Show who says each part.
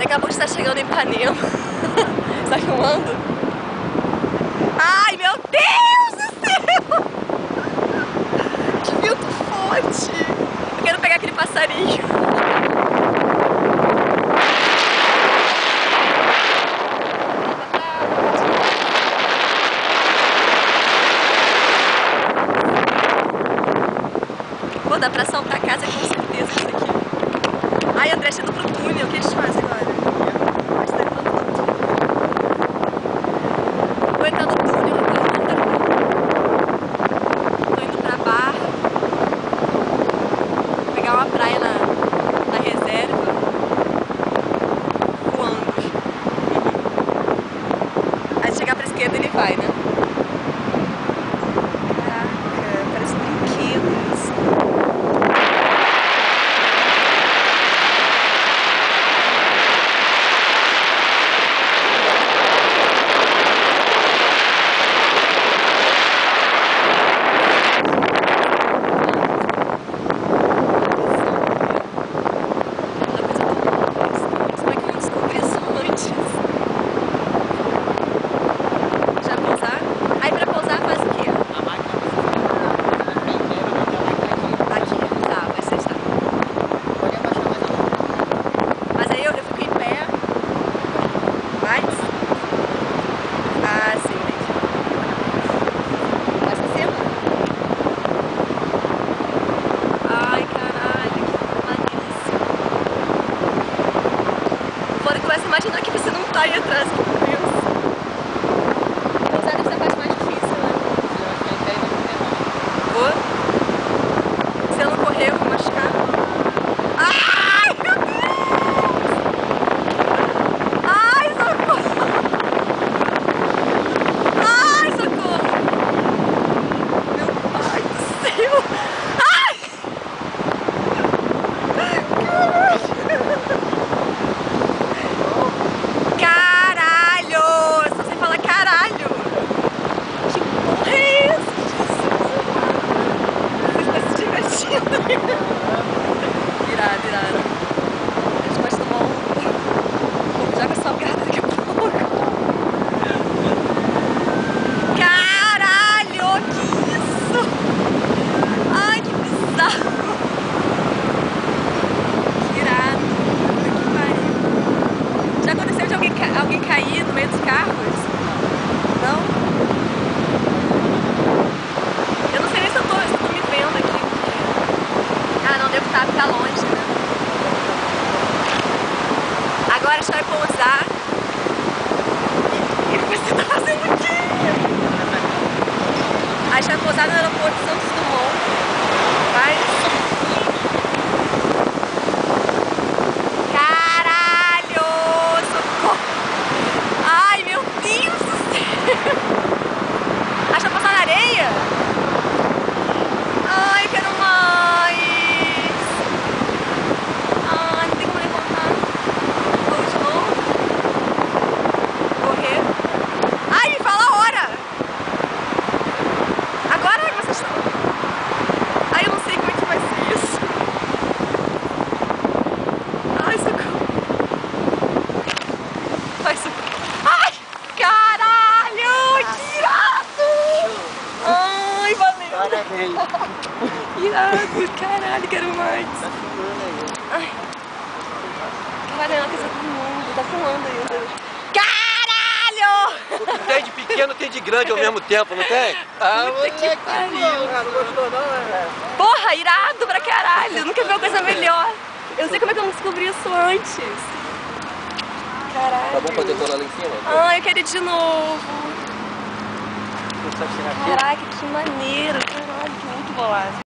Speaker 1: Daqui a pouco está chegando em Ipanema. Você tá filmando? Ai, meu Deus do céu! Que vento forte! Eu quero pegar aquele passarinho. Pô, dá pra saltar a casa com certeza isso aqui. Ai, André, tá indo pro túnel. O que eles fazem agora? Eles estão indo pro túnel. Vou entrar no túnel, tô indo pra Barra. Vou pegar uma praia na reserva. Voando. Aí se chegar pra esquerda ele vai, né? Caraca, parece brinquedos. Começa a imaginar que você não tá aí atrás, que criança. Pousar deve ser a parte mais difícil, né? Se eu não correr, eu vou machucar. Ai, meu Deus! Ai, socorro! Ai, socorro! Meu pai do céu! Ai! Irado, irado. A gente pode tomar um pouco de água salgada daqui a pouco. Caralho, que isso? Ai, que bizarro. Que irado. Que pariu. Já aconteceu de alguém cair no meio dos carros? Não? Eu não sei nem se eu tô me vendo aqui. Ah, não, devo estar longe, né? Agora a gente vai pousar. E o que você tá fazendo aqui? A gente vai pousar no aeroporto de Santos Dumont. Vai. Caralho! Socorro! Ai, meu Deus do céu! A gente vai passar na areia? Ai, quero mais! Ai, não tem como levantar. Vamos de novo? Correr. Ai, me fala a hora! Agora é que vocês estão. Ai, eu não sei como é que vai ser isso. Ai, socorro. Ai, socorro. Ai, caralho! Que irado! Ai, valeu!
Speaker 2: Parabéns!
Speaker 1: Irado, caralho, quero mais. Ai. Caralho, é uma coisa do mundo, tá filmando ainda. Caralho!
Speaker 2: O que tem de pequeno tem de grande ao mesmo tempo, não tem? Ah,
Speaker 1: Puta que pariu.
Speaker 2: Não gostou não, né?
Speaker 1: Porra, irado pra caralho, nunca vi uma coisa melhor. Eu não sei como é que eu não descobri isso antes. Caralho.
Speaker 2: Tá bom pra decorar lá em cima?
Speaker 1: Ai, eu quero ir de novo. Caraca, que maneiro, caralho, que muito bolado.